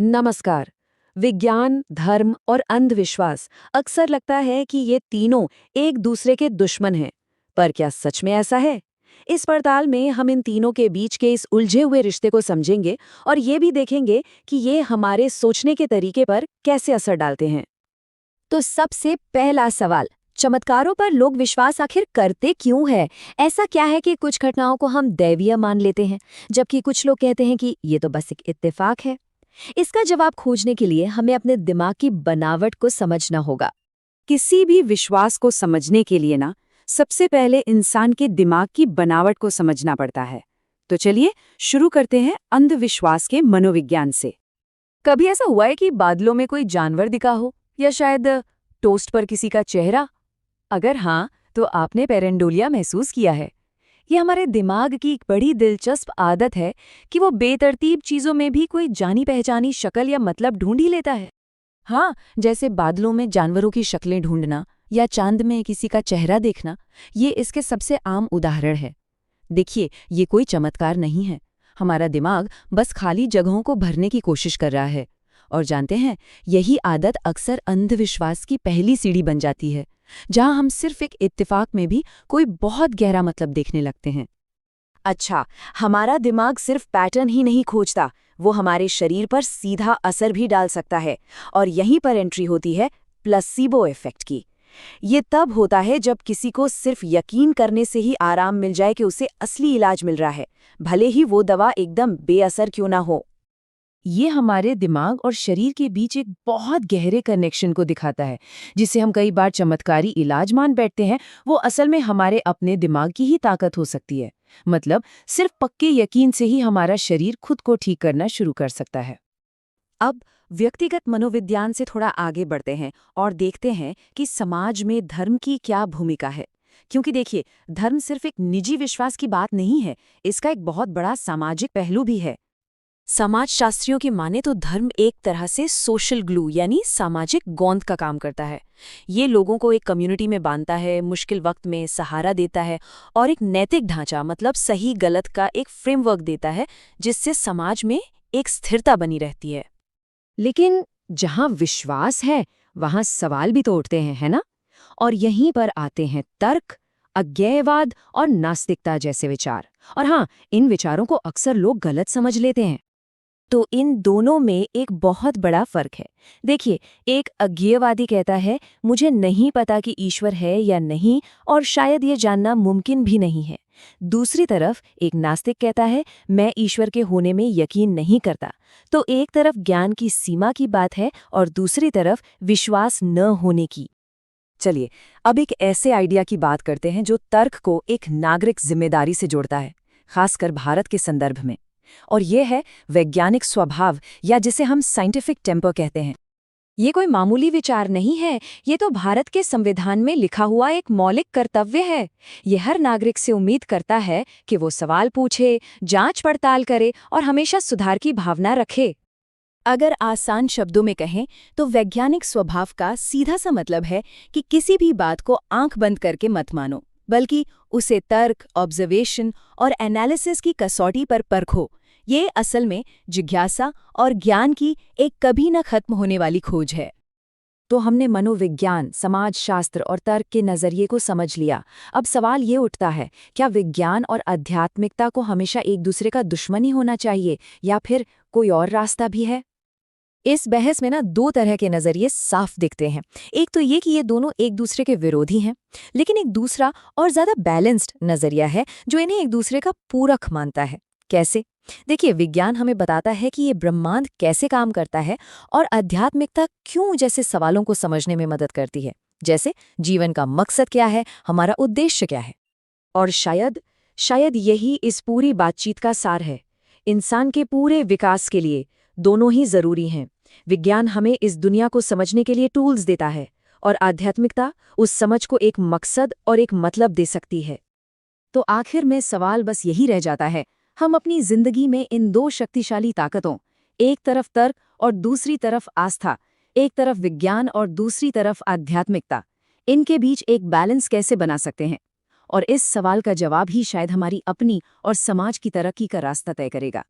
नमस्कार। विज्ञान, धर्म और अंधविश्वास अक्सर लगता है कि ये तीनों एक दूसरे के दुश्मन हैं। पर क्या सच में ऐसा है? इस पड़ताल में हम इन तीनों के बीच के इस उलझे हुए रिश्ते को समझेंगे और ये भी देखेंगे कि ये हमारे सोचने के तरीके पर कैसे असर डालते हैं। तो सबसे पहला सवाल, चमत्कारों पर लोग विश्वास आखिर करते क्यों है? ऐसा क्या है कि कुछ घटनाओं को हम दैवीय मान लेते हैं, जबकि कुछ लोग कहते हैं कि ये तो बस एक इत्तेफाक है? इसका जवाब खोजने के लिए हमें अपने दिमाग की बनावट को समझना होगा। किसी भी विश्वास को समझने के लिए ना सबसे पहले इंसान के दिमाग की बनावट को समझना पड़ता है। तो चलिए शुरू करते हैं अंधविश्वास के मनोविज्ञान से। कभी ऐसा हुआ है कि बादलों में कोई जानवर दिखा हो, या शायद टोस्ट पर किसी का चेहरा? अगर हाँ, तो आपने पेरेंडोलिया महसूस किया है। ये हमारे दिमाग की एक बड़ी दिलचस्प आदत है कि वो बेतरतीब चीजों में भी कोई जानी पहचानी शक्ल या मतलब ढूंढ ही लेता है। हाँ, जैसे बादलों में जानवरों की शक्लें ढूंढना या चांद में किसी का चेहरा देखना, ये इसके सबसे आम उदाहरण है। देखिए, ये कोई चमत्कार नहीं है। हमारा दिमाग बस खाली जगहों को भरने की कोशिश कर रहा है। और जानते हैं, यही आदत अक्सर अंधविश्वास की पहली सीढ़ी बन जाती है, जहां हम सिर्फ एक इत्तेफाक में भी कोई बहुत गहरा मतलब देखने लगते हैं। अच्छा, हमारा दिमाग सिर्फ पैटर्न ही नहीं खोजता, वो हमारे शरीर पर सीधा असर भी डाल सकता है। और यहीं पर एंट्री होती है प्लेसिबो इफेक्ट की। ये तब होता है जब किसी को सिर्फ यकीन करने से ही आराम मिल जाए कि उसे असली इलाज मिल रहा है, भले ही वो दवा एकदम बेअसर क्यों ना हो। ये हमारे दिमाग और शरीर के बीच एक बहुत गहरे कनेक्शन को दिखाता है, जिसे हम कई बार चमत्कारी इलाज मान बैठते हैं। वो असल में हमारे अपने दिमाग की ही ताकत हो सकती है। मतलब सिर्फ पक्के यकीन से ही हमारा शरीर खुद को ठीक करना शुरू कर सकता है। अब व्यक्तिगत मनोविज्ञान से थोड़ा आगे बढ़ते हैं और देखते हैं कि समाज में धर्म की क्या भूमिका है। क्योंकि देखिए, धर्म सिर्फ एक निजी विश्वास की बात नहीं है, इसका एक बहुत बड़ा सामाजिक पहलू भी है। समाजशास्त्रियों की माने तो धर्म एक तरह से सोशल ग्लू यानी सामाजिक गोंद का काम करता है। ये लोगों को एक कम्युनिटी में बांधता है, मुश्किल वक्त में सहारा देता है और एक नैतिक ढांचा मतलब सही गलत का एक फ्रेमवर्क देता है, जिससे समाज में एक स्थिरता बनी रहती है। लेकिन जहां विश्वास है, वहां सवाल भी तो उठते हैं, है ना? और यहीं पर आते हैं तर्क, अज्ञेयवाद और नास्तिकता जैसे विचार। और हाँ, इन विचारों को अक्सर लोग गलत समझ लेते हैं। तो इन दोनों में एक बहुत बड़ा फर्क है। देखिए, एक अज्ञेयवादी कहता है, मुझे नहीं पता कि ईश्वर है या नहीं, और शायद ये जानना मुमकिन भी नहीं है। दूसरी तरफ एक नास्तिक कहता है, मैं ईश्वर के होने में यकीन नहीं करता। तो एक तरफ ज्ञान की सीमा की बात है और दूसरी तरफ विश्वास न होने की। चलिए, अब एक ऐसे आइडिया की बात करते हैं जो तर्क को एक नागरिक जिम्मेदारी से जोड़ता है, खासकर भारत के संदर्भ में। और ये है वैज्ञानिक स्वभाव, या जिसे हम साइंटिफिक टेम्पर कहते हैं। ये कोई मामूली विचार नहीं है, ये तो भारत के संविधान में लिखा हुआ एक मौलिक कर्तव्य है। ये हर नागरिक से उम्मीद करता है कि वो सवाल पूछे, जांच पड़ताल करे और हमेशा सुधार की भावना रखे। अगर आसान शब्दों में कहें तो वैज्ञानिक स्वभाव का सीधा सा मतलब है कि किसी भी बात को आंख बंद करके मत मानो, बल्कि उसे तर्क, ऑब्जर्वेशन और एनालिसिस की कसौटी पर परखो। ये असल में जिज्ञासा और ज्ञान की एक कभी न खत्म होने वाली खोज है। तो हमने मनोविज्ञान, समाजशास्त्र और तर्क के नजरिए को समझ लिया। अब सवाल ये उठता है, क्या विज्ञान और आध्यात्मिकता को हमेशा एक दूसरे का दुश्मन ही होना चाहिए, या फिर कोई और रास्ता भी है? इस बहस में ना दो तरह के नजरिए साफ दिखते हैं। एक तो ये कि ये दोनों एक दूसरे के विरोधी हैं, लेकिन एक दूसरा और ज्यादा बैलेंस्ड नजरिया है जो इन्हें एक दूसरे का पूरक मानता है। कैसे? देखिए, विज्ञान हमें बताता है कि ये ब्रह्मांड कैसे काम करता है, और आध्यात्मिकता क्यों जैसे सवालों को समझने में मदद करती है, जैसे जीवन का मकसद क्या है, हमारा उद्देश्य क्या है। और शायद यही इस पूरी बातचीत का सार है। इंसान के पूरे विकास के लिए दोनों ही जरूरी हैं। विज्ञान हमें इस दुनिया को समझने के लिए टूल्स देता है, और आध्यात्मिकता उस समझ को एक मकसद और एक मतलब दे सकती है। तो आखिर में सवाल बस यही रह जाता है, हम अपनी जिंदगी में इन दो शक्तिशाली ताकतों, एक तरफ तर्क और दूसरी तरफ आस्था, एक तरफ विज्ञान और दूसरी तरफ आध्यात्मिकता, इनके बीच एक बैलेंस कैसे बना सकते हैं? और इस सवाल का जवाब ही शायद हमारी अपनी और समाज की तरक्की का रास्ता तय करेगा।